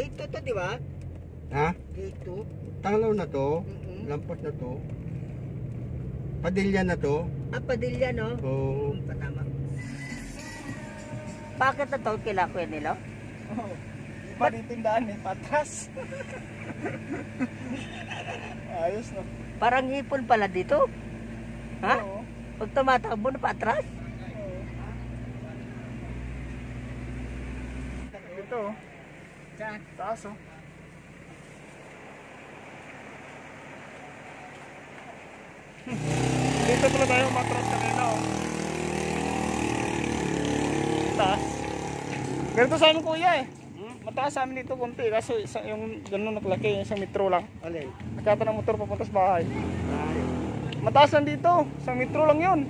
Gate 2 to, di ba? Ha? Gate 2. Tanglaw na to. Lampas na to. Padilya na to. Ah, Padilla, no? Oo. Patama. Bakit na to kila Kuya Nilo? Oo. Iba rin tindahan eh, patras. Ayos no. Parang hipon pala dito. Ha? Oo. Pag tumatakbo na patras? Oo. Ito oh. Saan? Taas oh. Dito pala tayo matras kanina oh. Taas. Ganito sa amin kuya eh. Mataas sa amin dito konti kasi yung gano'n naglaki yung isang metro lang. Alin? Nakata ng motor papunta sa bahay. Mataas lang dito, isang metro lang yun.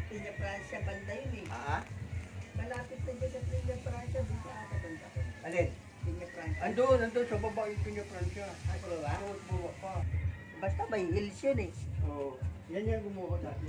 Pinya Francia banda yun eh. Ah? Malapit na dyan sa Pinya Francia. Dito ata banda. Alin? Pinya Francia. Andun sa baba yung Pinya Francia. Ah, sa baba? Oo, bumaba pa. Basta may hills yun eh. Oo. Yan yung gumawa dati.